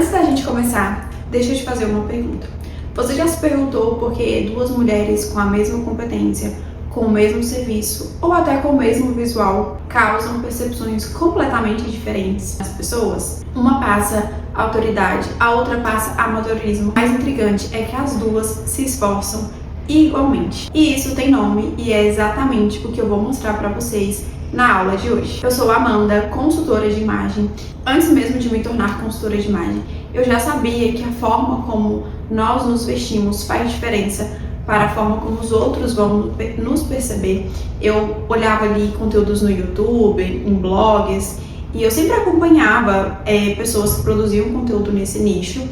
Antes da gente começar, deixa eu te fazer uma pergunta. Você já se perguntou por que duas mulheres com a mesma competência, com o mesmo serviço ou até com o mesmo visual causam percepções completamente diferentes nas pessoas? Uma passa autoridade, a outra passa amadorismo. O mais intrigante é que as duas se esforçam igualmente. E isso tem nome e é exatamente o que eu vou mostrar para vocês na aula de hoje. Eu sou Amanda, consultora de imagem. Antes mesmo de me tornar consultora de imagem, eu já sabia que a forma como nós nos vestimos faz diferença para a forma como os outros vão nos perceber. Eu olhava ali conteúdos no YouTube, em blogs, e eu sempre acompanhava pessoas que produziam conteúdo nesse nicho.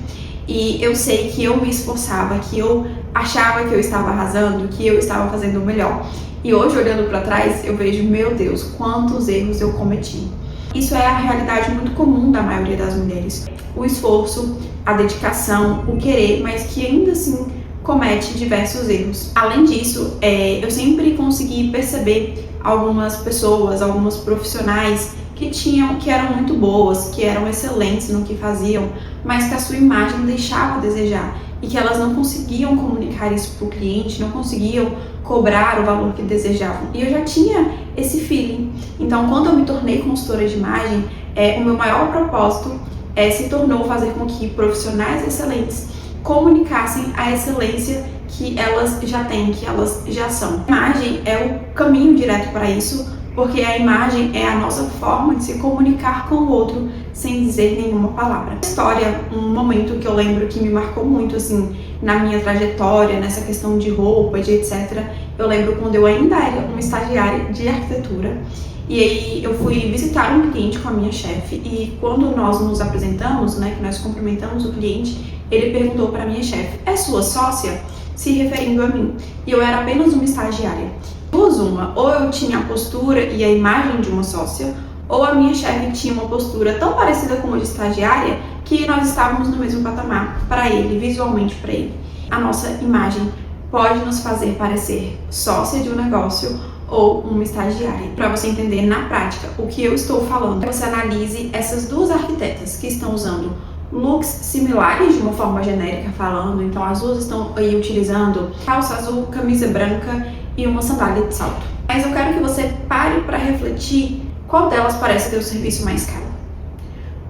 E eu sei que eu me esforçava, que eu achava que eu estava arrasando, que eu estava fazendo o melhor. E hoje, olhando para trás, eu vejo, meu Deus, quantos erros eu cometi. Isso é a realidade muito comum da maioria das mulheres. O esforço, a dedicação, o querer, mas que ainda assim comete diversos erros. Além disso, eu sempre consegui perceber algumas pessoas, algumas profissionais que eram muito boas, que eram excelentes no que faziam, mas que a sua imagem deixava a desejar e que elas não conseguiam comunicar isso para o cliente, não conseguiam cobrar o valor que desejavam. E eu já tinha esse feeling. Então, quando eu me tornei consultora de imagem, o meu maior propósito se tornou fazer com que profissionais excelentes comunicassem a excelência que elas já têm, que elas já são. A imagem é o caminho direto para isso, porque a imagem é a nossa forma de se comunicar com o outro sem dizer nenhuma palavra. História, um momento que eu lembro que me marcou muito assim na minha trajetória, nessa questão de roupa, de etc. Eu lembro quando eu ainda era uma estagiária de arquitetura e aí eu fui visitar um cliente com a minha chefe e quando nós nos apresentamos, né, que nós cumprimentamos o cliente, ele perguntou para a minha chefe: "É sua sócia?", se referindo a mim. E eu era apenas uma estagiária. Ou eu tinha a postura e a imagem de uma sócia, ou a minha chefe tinha uma postura tão parecida com a de estagiária que nós estávamos no mesmo patamar para ele, visualmente para ele. A nossa imagem pode nos fazer parecer sócia de um negócio ou uma estagiária. Para você entender na prática o que eu estou falando, você analise essas duas arquitetas que estão usando looks similares de uma forma genérica falando, então as duas estão aí utilizando calça azul, camisa branca e uma sandália de salto. Mas eu quero que você pare para refletir qual delas parece ter o serviço mais caro.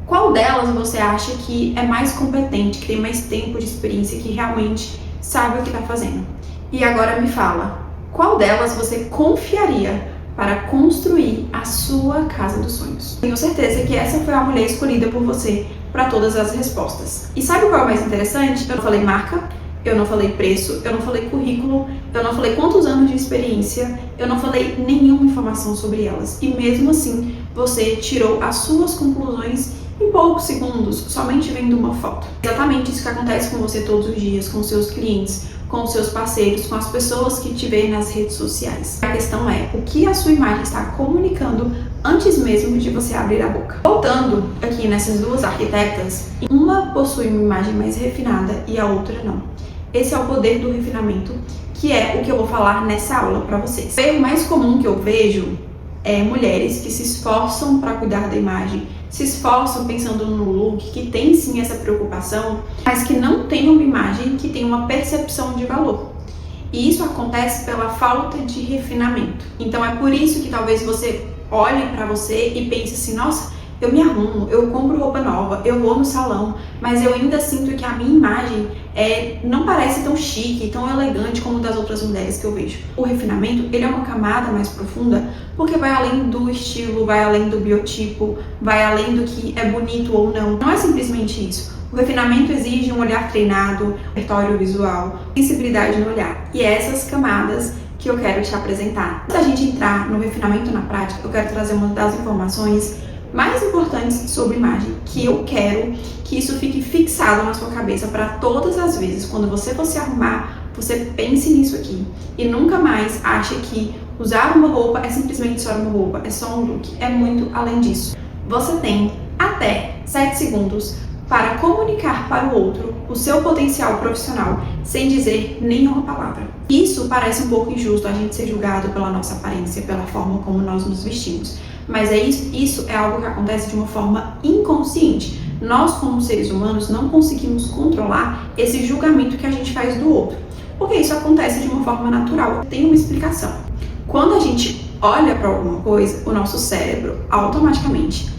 Qual delas você acha que é mais competente, que tem mais tempo de experiência, que realmente sabe o que está fazendo? E agora me fala, qual delas você confiaria para construir a sua casa dos sonhos? Tenho certeza que essa foi a mulher escolhida por você para todas as respostas. E sabe qual é o mais interessante? Eu não falei marca, eu não falei preço, eu não falei currículo, eu não falei quantos anos de experiência, eu não falei nenhuma informação sobre elas. E mesmo assim, você tirou as suas conclusões em poucos segundos, somente vendo uma foto. Exatamente isso que acontece com você todos os dias, com seus clientes, com os seus parceiros, com as pessoas que te veem nas redes sociais. A questão é o que a sua imagem está comunicando antes mesmo de você abrir a boca. Voltando aqui nessas duas arquitetas, uma possui uma imagem mais refinada e a outra não. Esse é o poder do refinamento, que é o que eu vou falar nessa aula para vocês. O erro mais comum que eu vejo é mulheres que se esforçam para cuidar da imagem, se esforçam pensando no look, que tem sim essa preocupação, mas que não tem uma imagem que tem uma percepção de valor. E isso acontece pela falta de refinamento. Então é por isso que talvez você olhe para você e pense assim: nossa, eu me arrumo, eu compro roupa nova, eu vou no salão, mas eu ainda sinto que a minha imagem não parece tão chique, tão elegante como das outras mulheres que eu vejo. O refinamento, ele é uma camada mais profunda, porque vai além do estilo, vai além do biotipo, vai além do que é bonito ou não. Não é simplesmente isso. O refinamento exige um olhar treinado, repertório visual, sensibilidade no olhar. E é essas camadas que eu quero te apresentar. Antes da gente entrar no refinamento na prática, eu quero trazer uma das informações mais importantes sobre imagem, que eu quero que isso fique fixado na sua cabeça para todas as vezes. Quando você for se arrumar, você pense nisso aqui e nunca mais ache que usar uma roupa é simplesmente só uma roupa, é só um look. É muito além disso. Você tem até 7 segundos para comunicar para o outro o seu potencial profissional sem dizer nenhuma palavra. Isso parece um pouco injusto, a gente ser julgado pela nossa aparência, pela forma como nós nos vestimos. Mas isso é algo que acontece de uma forma inconsciente. Nós, como seres humanos, não conseguimos controlar esse julgamento que a gente faz do outro, porque isso acontece de uma forma natural. Tem uma explicação. Quando a gente olha para alguma coisa, o nosso cérebro automaticamente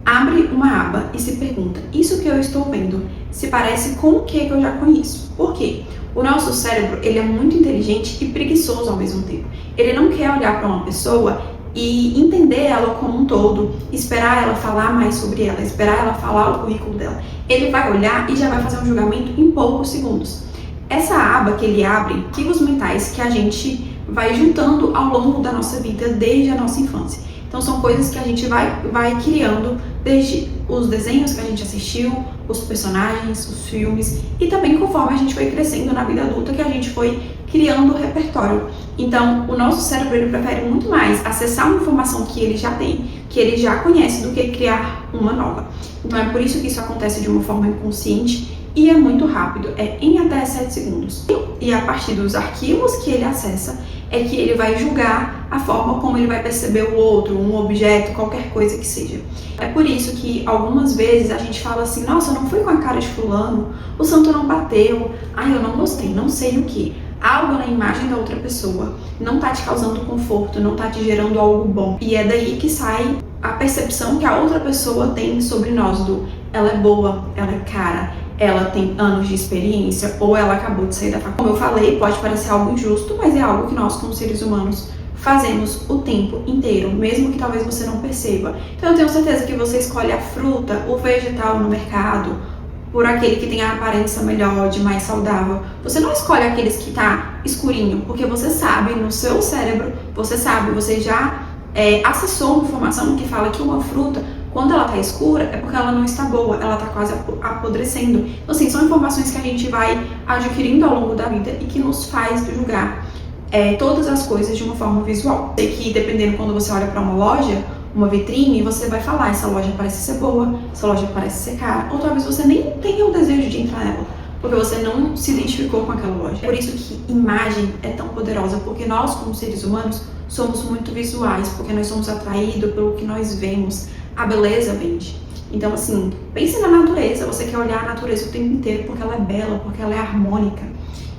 abre uma aba e se pergunta: isso que eu estou vendo se parece com o que eu já conheço? Por quê? O nosso cérebro, ele é muito inteligente e preguiçoso ao mesmo tempo. Ele não quer olhar para uma pessoa e entender ela como um todo, esperar ela falar mais sobre ela, esperar ela falar o currículo dela. Ele vai olhar e já vai fazer um julgamento em poucos segundos. Essa aba que ele abre, arquivos mentais que a gente vai juntando ao longo da nossa vida, desde a nossa infância. Então são coisas que a gente vai criando desde os desenhos que a gente assistiu, os personagens, os filmes, e também conforme a gente foi crescendo na vida adulta, que a gente foi criando o repertório. Então o nosso cérebro, ele prefere muito mais acessar uma informação que ele já tem, que ele já conhece, do que criar uma nova. Então é por isso que isso acontece de uma forma inconsciente e é muito rápido, é em até 7 segundos. E a partir dos arquivos que ele acessa, é que ele vai julgar a forma como ele vai perceber o outro, um objeto, qualquer coisa que seja. É por isso que algumas vezes a gente fala assim: nossa, eu não fui com a cara de fulano, o santo não bateu, ai, eu não gostei, não sei o que. Algo na imagem da outra pessoa não tá te causando conforto, não tá te gerando algo bom. E é daí que sai a percepção que a outra pessoa tem sobre nós, do ela é boa, ela é cara, ela tem anos de experiência, ou ela acabou de sair da faculdade. Como eu falei, pode parecer algo injusto, mas é algo que nós, como seres humanos, fazemos o tempo inteiro, mesmo que talvez você não perceba. Então eu tenho certeza que você escolhe a fruta, o vegetal no mercado, por aquele que tem a aparência melhor, de mais saudável. Você não escolhe aqueles que tá escurinho, porque você sabe, no seu cérebro, você sabe, você já acessou uma informação que fala que uma fruta, quando ela tá escura, é porque ela não está boa, ela tá quase apodrecendo. Então, assim, são informações que a gente vai adquirindo ao longo da vida e que nos faz julgar todas as coisas de uma forma visual. Sei que, dependendo, quando você olha para uma loja, uma vitrine, você vai falar: essa loja parece ser boa, essa loja parece ser cara, ou talvez você nem tenha o desejo de entrar nela, porque você não se identificou com aquela loja. Por isso que imagem é tão poderosa, porque nós, como seres humanos, somos muito visuais, porque nós somos atraídos pelo que nós vemos. A beleza vende. Então, assim, pense na natureza. Você quer olhar a natureza o tempo inteiro porque ela é bela, porque ela é harmônica.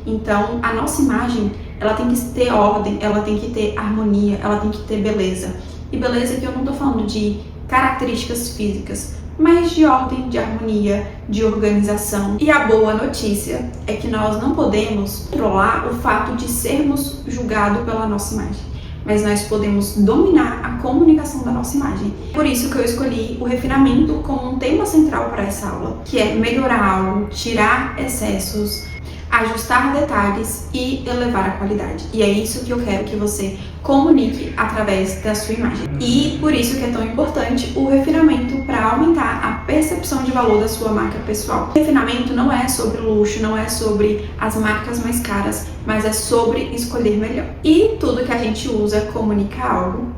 Então, a nossa imagem, ela tem que ter ordem, ela tem que ter harmonia, ela tem que ter beleza. E beleza que eu não tô falando de características físicas, mas de ordem, de harmonia, de organização. E a boa notícia é que nós não podemos controlar o fato de sermos julgados pela nossa imagem, mas nós podemos dominar a comunicação da nossa imagem. Por isso que eu escolhi o refinamento como um tema central para essa aula, que é melhorar algo, tirar excessos, ajustar detalhes e elevar a qualidade. E é isso que eu quero que você comunique através da sua imagem. E por isso que é tão importante o refinamento, para aumentar a percepção de valor da sua marca pessoal. O refinamento não é sobre luxo, não é sobre as marcas mais caras, mas é sobre escolher melhor. E tudo que a gente usa comunica algo.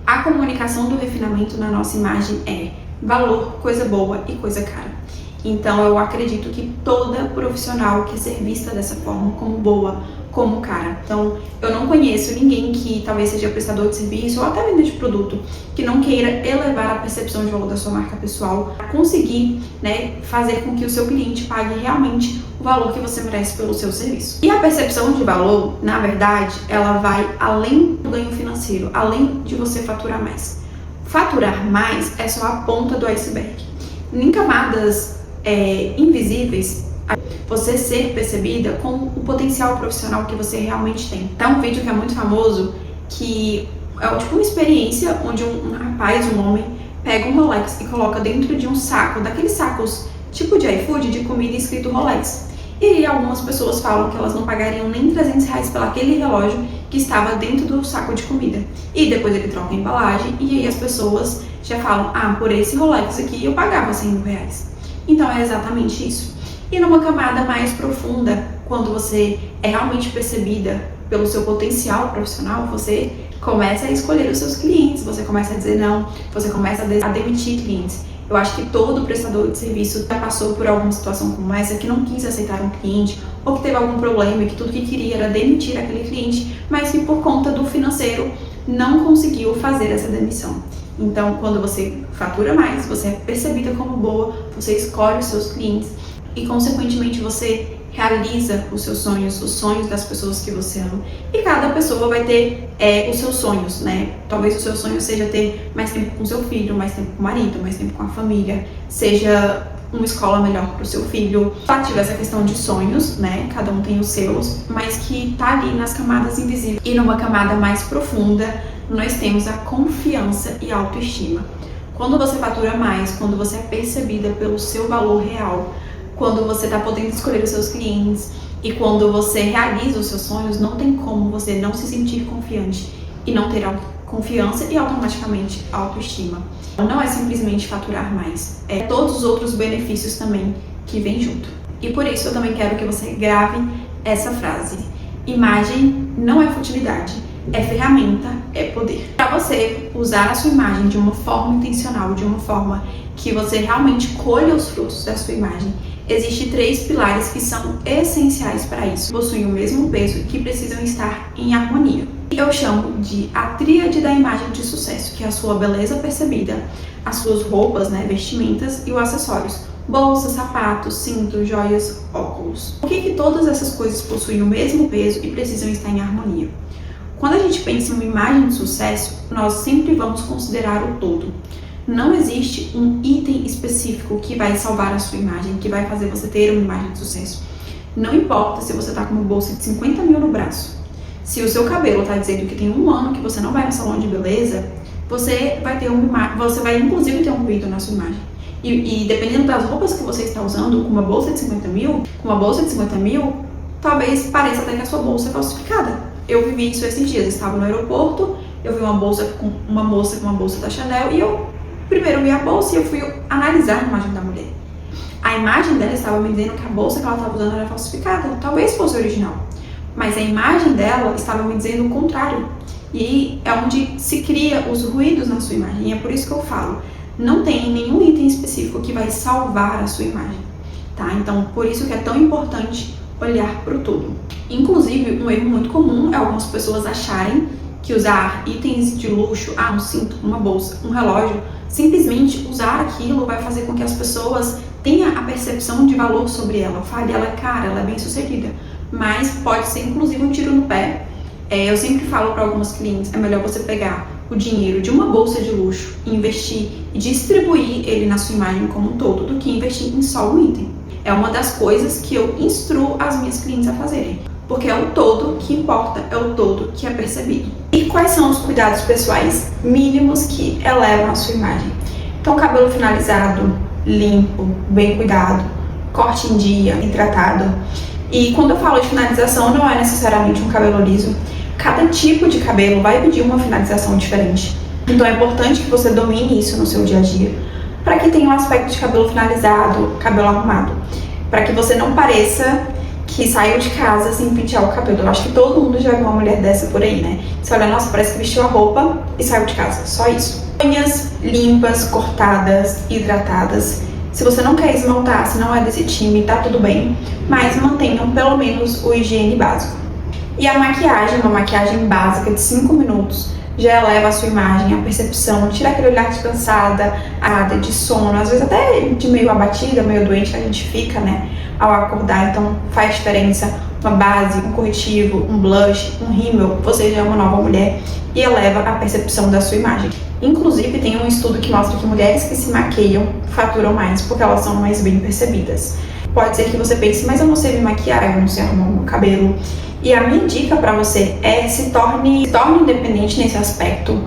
A comunicação do refinamento na nossa imagem é valor, coisa boa e coisa cara. Então eu acredito que toda profissional quer ser vista dessa forma, como boa, como cara. Então eu não conheço ninguém que talvez seja prestador de serviço ou até venda de produto que não queira elevar a percepção de valor da sua marca pessoal, conseguir, fazer com que o seu cliente pague realmente o valor que você merece pelo seu serviço. E a percepção de valor, na verdade, ela vai além do ganho financeiro, além de você faturar mais. Faturar mais é só a ponta do iceberg. Em camadas invisíveis, você ser percebida com o potencial profissional que você realmente tem. Tem um vídeo que é muito famoso, que é tipo uma experiência onde um rapaz, um homem, pega um Rolex e coloca dentro de um saco, daqueles sacos tipo de iFood, de comida escrito Rolex. E aí algumas pessoas falam que elas não pagariam nem R$300 pelo aquele relógio que estava dentro do saco de comida. E depois ele troca a embalagem e aí as pessoas já falam: por esse Rolex aqui eu pagava R$100. Então é exatamente isso. E numa camada mais profunda, quando você é realmente percebida pelo seu potencial profissional, você começa a escolher os seus clientes, você começa a dizer não, você começa a demitir clientes. Eu acho que todo prestador de serviço já passou por alguma situação como essa, que não quis aceitar um cliente, ou que teve algum problema e que tudo que queria era demitir aquele cliente, mas que por conta do financeiro não conseguiu fazer essa demissão. Então, quando você fatura mais, você é percebida como boa, você escolhe os seus clientes e, consequentemente, você realiza os seus sonhos, os sonhos das pessoas que você ama. E cada pessoa vai ter os seus sonhos, né? Talvez o seu sonho seja ter mais tempo com seu filho, mais tempo com o marido, mais tempo com a família, seja uma escola melhor para o seu filho. Ativa essa questão de sonhos, né? Cada um tem os seus, mas que tá ali nas camadas invisíveis. E numa camada mais profunda, nós temos a confiança e a autoestima. Quando você fatura mais, quando você é percebida pelo seu valor real, quando você está podendo escolher os seus clientes e quando você realiza os seus sonhos, não tem como você não se sentir confiante e não ter confiança e automaticamente autoestima. Não é simplesmente faturar mais, é todos os outros benefícios também que vêm junto. E por isso eu também quero que você grave essa frase: imagem não é futilidade, é ferramenta, é poder. Para você usar a sua imagem de uma forma intencional, de uma forma que você realmente colha os frutos da sua imagem, existem 3 pilares que são essenciais para isso. Possuem o mesmo peso e que precisam estar em harmonia. Eu chamo de a tríade da imagem de sucesso, que é a sua beleza percebida, as suas roupas, né, vestimentas e os acessórios. Bolsa, sapatos, cinto, joias, óculos. Por que todas essas coisas possuem o mesmo peso e precisam estar em harmonia? Quando a gente pensa em uma imagem de sucesso, nós sempre vamos considerar o todo. Não existe um item específico que vai salvar a sua imagem, que vai fazer você ter uma imagem de sucesso. Não importa se você está com uma bolsa de 50 mil no braço. Se o seu cabelo está dizendo que tem 1 ano que você não vai no salão de beleza, você vai inclusive ter um ruído na sua imagem. E dependendo das roupas que você está usando, com uma bolsa de 50 mil, talvez pareça até que a sua bolsa é falsificada. Eu vivi isso esses dias. Eu estava no aeroporto, eu vi uma moça com uma bolsa da Chanel e eu primeiro vi a bolsa e eu fui analisar a imagem da mulher. A imagem dela estava me dizendo que a bolsa que ela estava usando era falsificada, talvez fosse original, mas a imagem dela estava me dizendo o contrário. E é onde se cria os ruídos na sua imagem. E é por isso que eu falo, não tem nenhum item específico que vai salvar a sua imagem, tá? Então, por isso que é tão importante olhar para o todo. Inclusive, um erro muito comum é algumas pessoas acharem que usar itens de luxo, um cinto, uma bolsa, um relógio, simplesmente usar aquilo vai fazer com que as pessoas tenham a percepção de valor sobre ela. Fale, ela é cara, ela é bem sucedida. Mas pode ser inclusive um tiro no pé. Eu sempre falo para algumas clientes, é melhor você pegar o dinheiro de uma bolsa de luxo, investir e distribuir ele na sua imagem como um todo, do que investir em só um item. É uma das coisas que eu instruo as minhas clientes a fazerem, porque é o todo que importa, é o todo que é percebido. E quais são os cuidados pessoais mínimos que elevam a sua imagem? Então, cabelo finalizado, limpo, bem cuidado, corte em dia, hidratado. E quando eu falo de finalização, não é necessariamente um cabelo liso. Cada tipo de cabelo vai pedir uma finalização diferente. Então é importante que você domine isso no seu dia a dia, para que tenha um aspecto de cabelo finalizado, cabelo arrumado, para que você não pareça que saiu de casa sem pentear o cabelo. Eu acho que todo mundo já viu uma mulher dessa por aí, né? Você olha, nossa, parece que vestiu a roupa e saiu de casa, só isso. Unhas limpas, cortadas, hidratadas. Se você não quer esmaltar, se não é desse time, tá tudo bem, mas mantenham pelo menos o higiene básico. E a maquiagem, uma maquiagem básica de 5 minutos, já eleva a sua imagem, a percepção, tira aquele olhar de cansada, de sono, às vezes até de meio abatida, meio doente que a gente fica, né, ao acordar. Então faz diferença uma base, um corretivo, um blush, um rímel, você já é uma nova mulher e eleva a percepção da sua imagem. Inclusive tem um estudo que mostra que mulheres que se maquiam faturam mais porque elas são mais bem percebidas. Pode ser que você pense, mas eu não sei me maquiar, eu não sei arrumar o meu cabelo. E a minha dica para você é se torne independente nesse aspecto.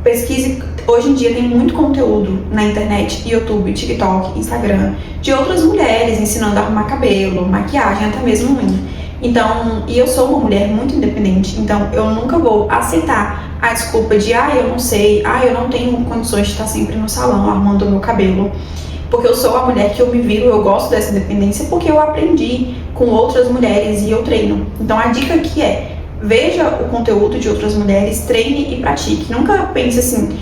Pesquise, hoje em dia tem muito conteúdo na internet, YouTube, TikTok, Instagram, de outras mulheres ensinando a arrumar cabelo, maquiagem, até mesmo unha. Então, e eu sou uma mulher muito independente, então eu nunca vou aceitar a desculpa de eu não sei, eu não tenho condições de estar sempre no salão arrumando o meu cabelo. Porque eu sou a mulher que eu me viro, eu gosto dessa independência porque eu aprendi com outras mulheres e eu treino. Então a dica aqui é, veja o conteúdo de outras mulheres, treine e pratique. Nunca pense assim,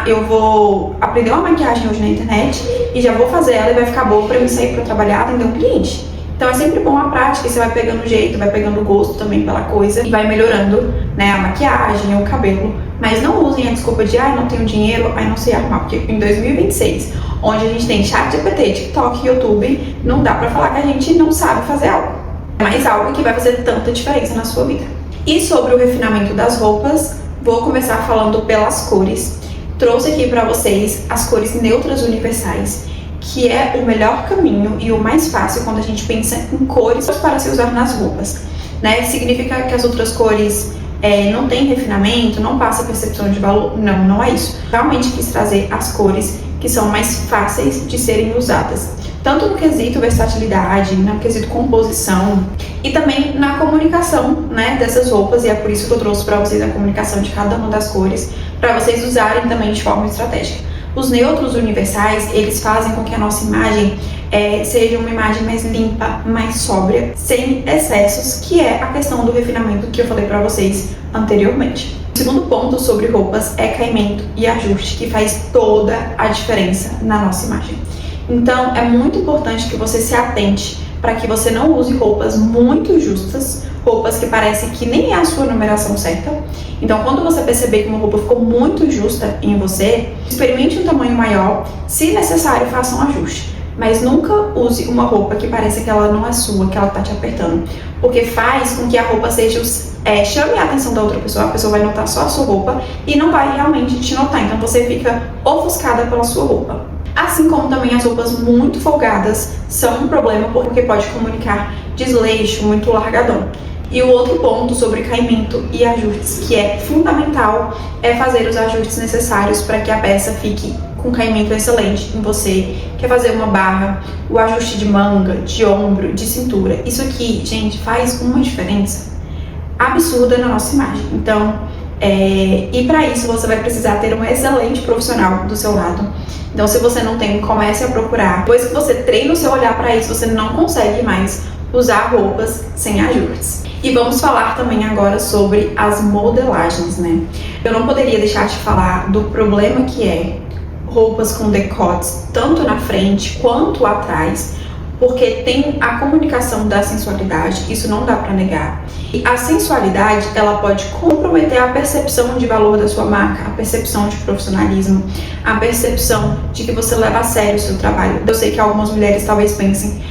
eu vou aprender uma maquiagem hoje na internet e já vou fazer ela e vai ficar boa pra mim sair pra trabalhar, atender um cliente. Então é sempre bom a prática, e você vai pegando o jeito, vai pegando o gosto também pela coisa e vai melhorando, né, a maquiagem, o cabelo. Mas não usem a desculpa de, não tenho dinheiro, não sei arrumar, porque em 2026, onde a gente tem ChatGPT, TikTok, YouTube, não dá pra falar que a gente não sabe fazer algo. É mais algo que vai fazer tanta diferença na sua vida. E sobre o refinamento das roupas, vou começar falando pelas cores. Trouxe aqui pra vocês as cores neutras universais, que é o melhor caminho e o mais fácil quando a gente pensa em cores para se usar nas roupas, né? Significa que as outras cores não tem refinamento, não passa percepção de valor? Não, não é isso. Realmente quis trazer as cores que são mais fáceis de serem usadas, tanto no quesito versatilidade, no quesito composição e também na comunicação, né, dessas roupas, e é por isso que eu trouxe para vocês a comunicação de cada uma das cores, para vocês usarem também de forma estratégica. Os neutros universais, eles fazem com que a nossa imagem seja uma imagem mais limpa, mais sóbria, sem excessos, que é a questão do refinamento que eu falei para vocês anteriormente. O segundo ponto sobre roupas é caimento e ajuste, que faz toda a diferença na nossa imagem. Então, é muito importante que você se atente para que você não use roupas muito justas, roupas que parecem que nem é a sua numeração certa. Então, quando você perceber que uma roupa ficou muito justa em você, experimente um tamanho maior, se necessário, faça um ajuste. Mas nunca use uma roupa que parece que ela não é sua, que ela tá te apertando, porque faz com que a roupa seja chame a atenção da outra pessoa, a pessoa vai notar só a sua roupa e não vai realmente te notar, então você fica ofuscada pela sua roupa. Assim como também as roupas muito folgadas são um problema, porque pode comunicar desleixo, muito largadão. E o outro ponto sobre caimento e ajustes, que é fundamental, é fazer os ajustes necessários para que a peça fique com caimento excelente em você. Quer fazer uma barra, o ajuste de manga, de ombro, de cintura. Isso aqui, gente, faz uma diferença absurda na nossa imagem. Então, e para isso você vai precisar ter um excelente profissional do seu lado. Então, se você não tem, comece a procurar. Depois que você treina o seu olhar para isso, você não consegue mais usar roupas sem ajustes. E vamos falar também agora sobre as modelagens, né? Eu não poderia deixar de falar do problema que é roupas com decotes, tanto na frente quanto atrás, porque tem a comunicação da sensualidade, isso não dá pra negar. E a sensualidade, ela pode comprometer a percepção de valor da sua marca, a percepção de profissionalismo, a percepção de que você leva a sério o seu trabalho. Eu sei que algumas mulheres talvez pensem,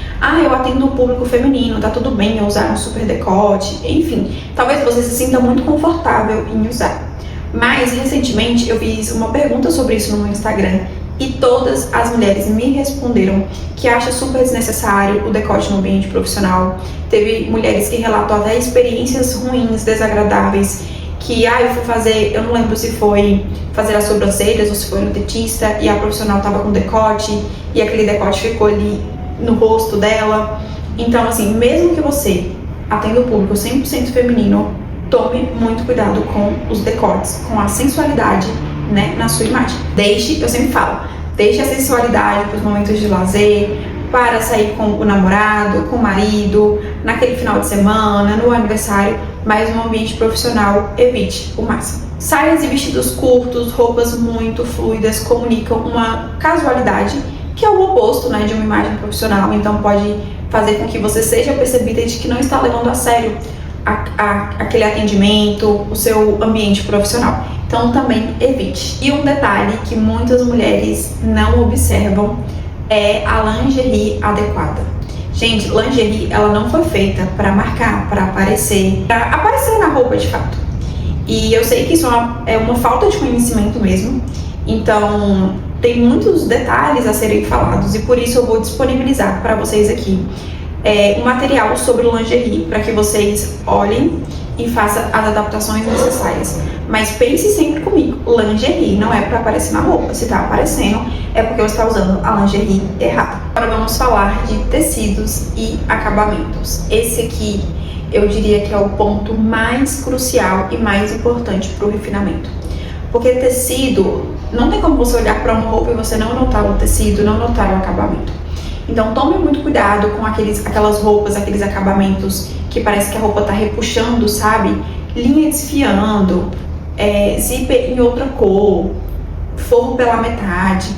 eu atendo o público feminino, tá tudo bem eu usar um super decote, enfim, talvez você se sinta muito confortável em usar. Mas, recentemente, eu fiz uma pergunta sobre isso no meu Instagram e todas as mulheres me responderam que acha super desnecessário o decote no ambiente profissional. Teve mulheres que relatou até experiências ruins, desagradáveis, que eu fui fazer, eu não lembro se foi fazer as sobrancelhas ou se foi no dentista e a profissional tava com decote e aquele decote ficou ali no rosto dela. Então, assim, mesmo que você atenda o público 100% feminino, tome muito cuidado com os decotes, com a sensualidade, né, na sua imagem. Eu sempre falo, deixe a sensualidade para os momentos de lazer, para sair com o namorado, com o marido, naquele final de semana, no aniversário, mas no ambiente profissional, evite o máximo. Saias e vestidos curtos, roupas muito fluidas, comunicam uma casualidade, que é o oposto, né, de uma imagem profissional, então pode fazer com que você seja percebida de que não está levando a sério aquele atendimento, o seu ambiente profissional. Então também evite. E um detalhe que muitas mulheres não observam é a lingerie adequada. Gente, lingerie, ela não foi feita para marcar, para aparecer na roupa de fato. E eu sei que isso é uma falta de conhecimento mesmo. Então tem muitos detalhes a serem falados e por isso eu vou disponibilizar para vocês aqui um material sobre lingerie para que vocês olhem e façam as adaptações necessárias. Mas pense sempre comigo, lingerie não é para aparecer na roupa. Se está aparecendo, é porque você está usando a lingerie errada. Agora vamos falar de tecidos e acabamentos. Esse aqui eu diria que é o ponto mais crucial e mais importante para o refinamento. Porque tecido, não tem como você olhar para uma roupa e você não notar o tecido, não notar o acabamento. Então tome muito cuidado com aquelas roupas, aqueles acabamentos que parece que a roupa tá repuxando, sabe? Linha desfiando, zíper em outra cor, forro pela metade.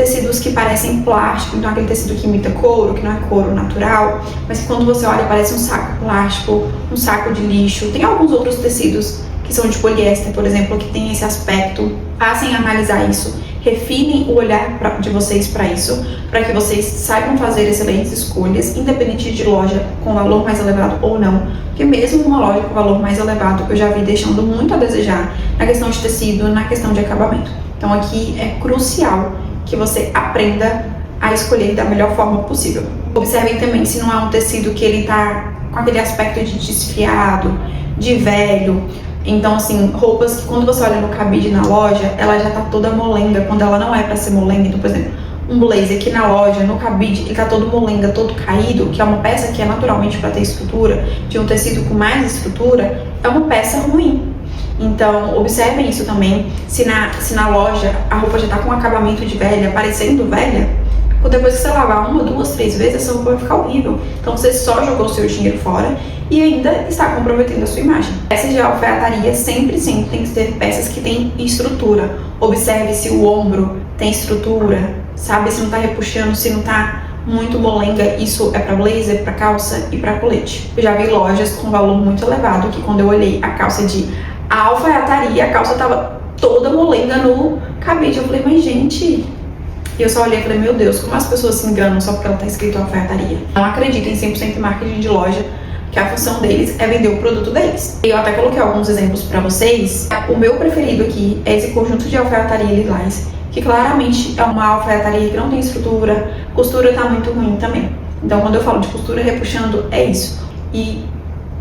tecidos que parecem plástico, então aquele tecido que imita couro, que não é couro natural, mas que quando você olha parece um saco plástico, um saco de lixo. Tem alguns outros tecidos que são de poliéster, por exemplo, que tem esse aspecto. Passem a analisar isso, refinem o olhar de vocês para isso, para que vocês saibam fazer excelentes escolhas, independente de loja com valor mais elevado ou não, porque mesmo uma loja com valor mais elevado eu já vi deixando muito a desejar na questão de tecido, na questão de acabamento. Então aqui é crucial que você aprenda a escolher da melhor forma possível. Observem também se não é um tecido que ele tá com aquele aspecto de desfiado, de velho. Então, assim, roupas que quando você olha no cabide na loja, ela já tá toda molenga, quando ela não é pra ser molenga. Então, por exemplo, um blazer aqui na loja, no cabide, ele tá todo molenga, todo caído, que é uma peça que é naturalmente pra ter estrutura, de um tecido com mais estrutura, é uma peça ruim. Então, observem isso também. Se na loja a roupa já tá com um acabamento de velha, parecendo velha, depois que você lavar 1, 2, 3 vezes, essa roupa vai ficar horrível. Então você só jogou o seu dinheiro fora e ainda está comprometendo a sua imagem. Peças de alfaiataria sempre tem que ter peças que têm estrutura. Observe se o ombro tem estrutura, sabe? Se não está repuxando, se não está muito molenga. Isso é para blazer, para calça e para colete. Eu já vi lojas com valor muito elevado que quando eu olhei a calça de alfaiataria, a calça estava toda molenga no cabide. Eu falei, mas gente... E eu só olhei e falei, meu Deus, como as pessoas se enganam só porque ela tá escrito alfaiataria. Não acreditem em 100% em marketing de loja, que a função deles é vender o produto deles. Eu até coloquei alguns exemplos pra vocês. O meu preferido aqui é esse conjunto de alfaiataria lilás, que claramente é uma alfaiataria que não tem estrutura, costura tá muito ruim também. Então quando eu falo de costura repuxando, é isso. E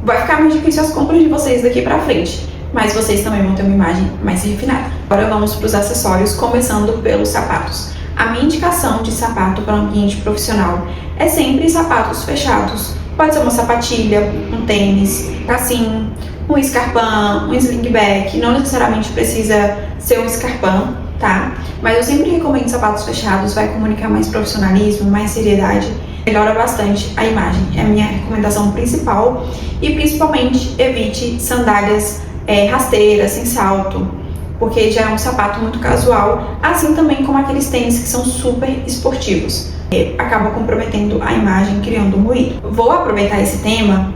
vai ficar mais difícil as compras de vocês daqui pra frente, mas vocês também vão ter uma imagem mais refinada. Agora vamos pros acessórios, começando pelos sapatos. A minha indicação de sapato para um ambiente profissional é sempre sapatos fechados. Pode ser uma sapatilha, um tênis, cassim, um escarpão, um slingback. Não necessariamente precisa ser um escarpão, tá? Mas eu sempre recomendo sapatos fechados, vai comunicar mais profissionalismo, mais seriedade. Melhora bastante a imagem, é a minha recomendação principal. E principalmente evite sandálias rasteiras, sem salto, porque já é um sapato muito casual, assim também como aqueles tênis que são super esportivos. Acaba comprometendo a imagem, criando um ruído. Vou aproveitar esse tema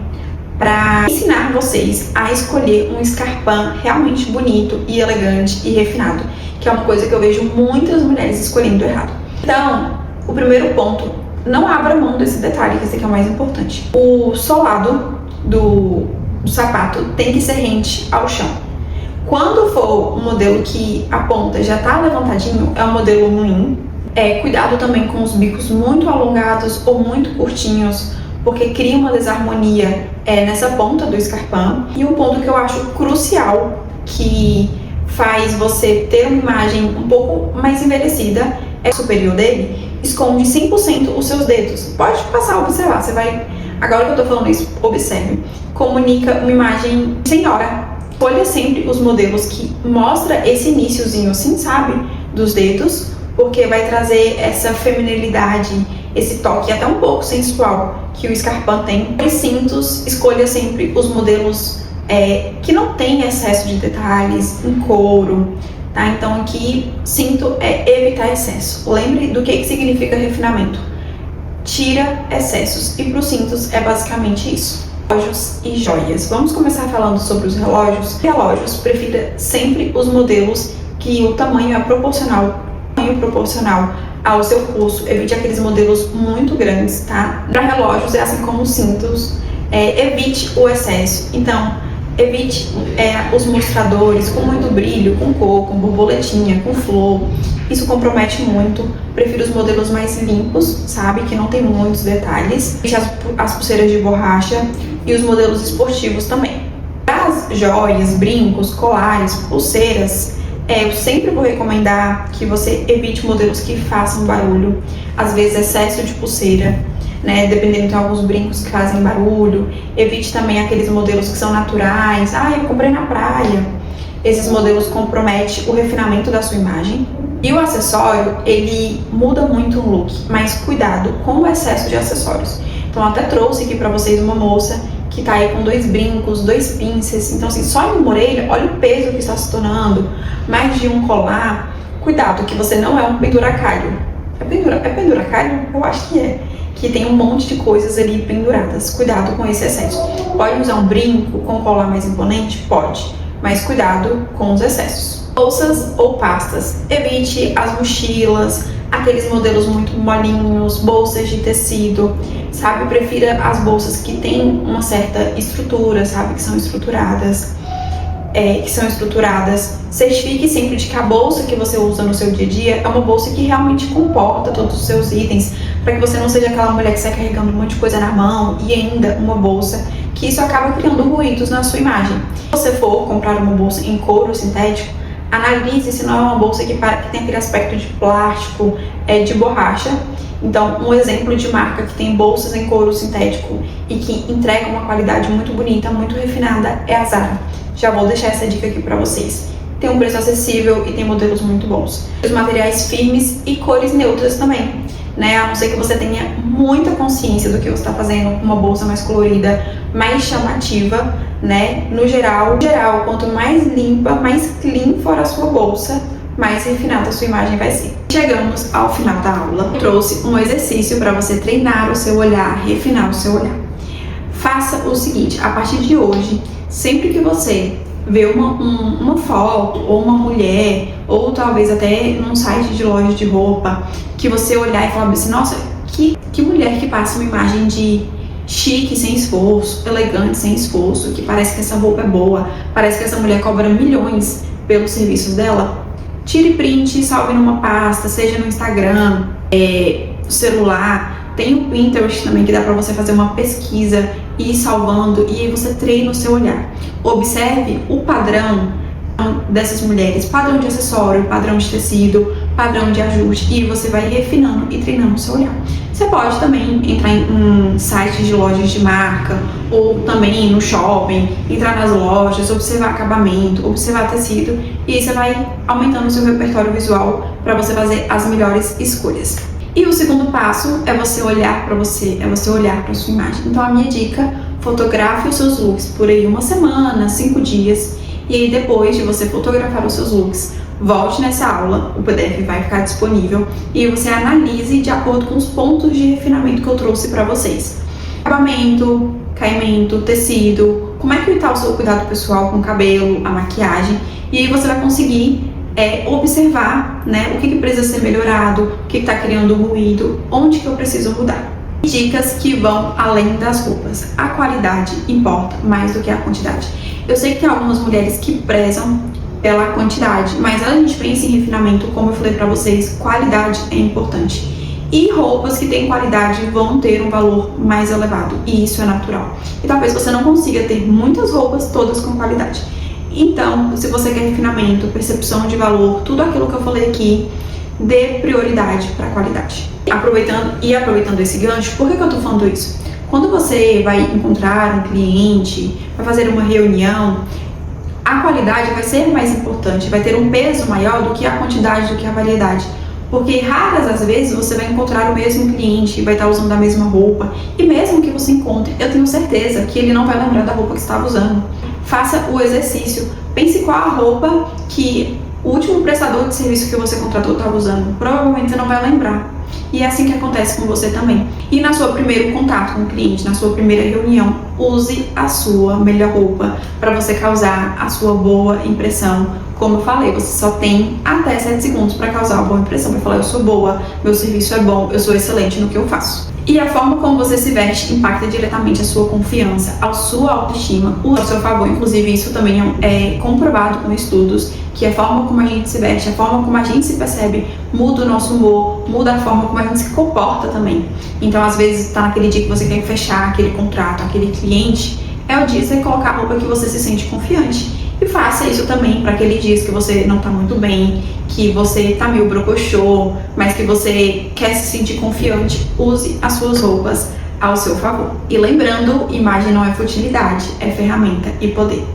para ensinar vocês a escolher um escarpão realmente bonito e elegante e refinado, que é uma coisa que eu vejo muitas mulheres escolhendo errado. Então, o primeiro ponto, não abra mão desse detalhe, que esse aqui é o mais importante. O solado do sapato tem que ser rente ao chão. Quando for um modelo que a ponta já está levantadinho, é um modelo ruim. Cuidado também com os bicos muito alongados ou muito curtinhos, porque cria uma desarmonia nessa ponta do escarpão. E um ponto que eu acho crucial, que faz você ter uma imagem um pouco mais envelhecida, é o superior dele, esconde 100% os seus dedos. Pode passar a observar, você vai... Agora que eu tô falando isso, observe. Comunica uma imagem senhora. Escolha sempre os modelos que mostra esse iniciozinho assim, sabe? Dos dedos, porque vai trazer essa feminilidade, esse toque até um pouco sensual que o escarpão tem. Os cintos, escolha sempre os modelos que não tem excesso de detalhes, em couro, tá? Então aqui, cinto é evitar excesso. Lembre do que significa refinamento. Tira excessos. E para os cintos é basicamente isso. Relógios e joias. Vamos começar falando sobre os relógios. Relógios, prefira sempre os modelos que o tamanho é proporcional ao seu pulso. Evite aqueles modelos muito grandes, tá? Para relógios é assim como cintos. Evite o excesso. Então, evite os mostradores com muito brilho, com cor, com borboletinha, com flor. Isso compromete muito. Prefiro os modelos mais limpos, sabe? Que não tem muitos detalhes. As pulseiras de borracha e os modelos esportivos também. As joias, brincos, colares, pulseiras, eu sempre vou recomendar que você evite modelos que façam barulho. Às vezes excesso de pulseira, né? Dependendo de alguns brincos que fazem barulho. Evite também aqueles modelos que são naturais. Eu comprei na praia. Esses modelos comprometem o refinamento da sua imagem. E o acessório, ele muda muito o look, mas cuidado com o excesso de acessórios. Então eu até trouxe aqui pra vocês uma moça que tá aí com 2 brincos, 2 pinças. Então assim, só em uma orelha, olha o peso que está se tornando. Mais de um colar. Cuidado que você não é um penduracalho. É penduracalho? Eu acho que é. Que tem um monte de coisas ali penduradas. Cuidado com esse excesso. Pode usar um brinco com colar mais imponente? Pode. Mas cuidado com os excessos. Bolsas ou pastas. Evite as mochilas, aqueles modelos muito molinhos, bolsas de tecido, sabe? Prefira as bolsas que têm uma certa estrutura, sabe? Que são estruturadas. Certifique sempre de que a bolsa que você usa no seu dia a dia é uma bolsa que realmente comporta todos os seus itens, para que você não seja aquela mulher que sai carregando um monte de coisa na mão e ainda uma bolsa, que isso acaba criando ruídos na sua imagem. Se você for comprar uma bolsa em couro sintético, analise se não é uma bolsa que tem aquele aspecto de plástico, de borracha. Então, um exemplo de marca que tem bolsas em couro sintético e que entrega uma qualidade muito bonita, muito refinada, é a Zara. Já vou deixar essa dica aqui para vocês. Tem um preço acessível e tem modelos muito bons. Os materiais firmes e cores neutras também, né? A não ser que você tenha muita consciência do que você está fazendo, uma bolsa mais colorida, mais chamativa, né? No geral, quanto mais limpa, mais clean for a sua bolsa, mais refinada a sua imagem vai ser. Chegamos ao final da aula. Eu trouxe um exercício para você treinar o seu olhar, refinar o seu olhar. Faça o seguinte, a partir de hoje, sempre que você vê uma foto ou uma mulher, ou talvez até num site de loja de roupa, que você olhar e falar assim, nossa, que mulher que passa uma imagem de chique sem esforço, elegante sem esforço, que parece que essa roupa é boa, parece que essa mulher cobra milhões pelos serviços dela, tire print e salve numa pasta, seja no Instagram, celular. Tem o Pinterest também, que dá para você fazer uma pesquisa e ir salvando, e aí você treina o seu olhar. Observe o padrão dessas mulheres, padrão de acessório, padrão de tecido, padrão de ajuste, e você vai refinando e treinando o seu olhar. Você pode também entrar em sites de lojas de marca, ou também no shopping, entrar nas lojas, observar acabamento, observar tecido, e aí você vai aumentando o seu repertório visual para você fazer as melhores escolhas. E o segundo passo é você olhar para você, é você olhar para sua imagem. Então a minha dica, fotografe os seus looks por aí 1 semana, 5 dias, e aí depois de você fotografar os seus looks, volte nessa aula, o PDF vai ficar disponível, e você analise de acordo com os pontos de refinamento que eu trouxe para vocês. Acabamento, caimento, tecido, como é que está o seu cuidado pessoal com o cabelo, a maquiagem, e aí você vai conseguir observar, né, o que precisa ser melhorado, o que está criando ruído, onde que eu preciso mudar. Dicas que vão além das roupas. A qualidade importa mais do que a quantidade. Eu sei que tem algumas mulheres que prezam pela quantidade, mas a gente pensa em refinamento, como eu falei para vocês, qualidade é importante. E roupas que têm qualidade vão ter um valor mais elevado, e isso é natural. E talvez você não consiga ter muitas roupas todas com qualidade. Então, se você quer refinamento, percepção de valor, tudo aquilo que eu falei aqui, dê prioridade para a qualidade. Aproveitando esse gancho, por que eu tô falando isso? Quando você vai encontrar um cliente, vai fazer uma reunião, a qualidade vai ser mais importante, vai ter um peso maior do que a quantidade, do que a variedade. Porque raras as vezes você vai encontrar o mesmo cliente, vai estar usando a mesma roupa, e mesmo que você encontre, eu tenho certeza que ele não vai lembrar da roupa que estava usando. Faça o exercício, pense qual a roupa que o último prestador de serviço que você contratou estava usando. Provavelmente você não vai lembrar. E é assim que acontece com você também. E na sua primeiro contato com o cliente, na sua primeira reunião, use a sua melhor roupa para você causar a sua boa impressão. Como eu falei, você só tem até 7 segundos para causar uma boa impressão, para falar eu sou boa, meu serviço é bom, eu sou excelente no que eu faço. E a forma como você se veste impacta diretamente a sua confiança, a sua autoestima, ao seu favor. Inclusive, isso também é comprovado com estudos, que a forma como a gente se veste, a forma como a gente se percebe, muda o nosso humor, muda a forma como a gente se comporta também. Então, às vezes, tá naquele dia que você quer fechar aquele contrato, aquele cliente, é o dia de você colocar a roupa que você se sente confiante. E faça isso também para aqueles dias que você não tá muito bem, que você tá meio brocochô, mas que você quer se sentir confiante. Use as suas roupas ao seu favor. E lembrando, imagem não é futilidade, é ferramenta e poder.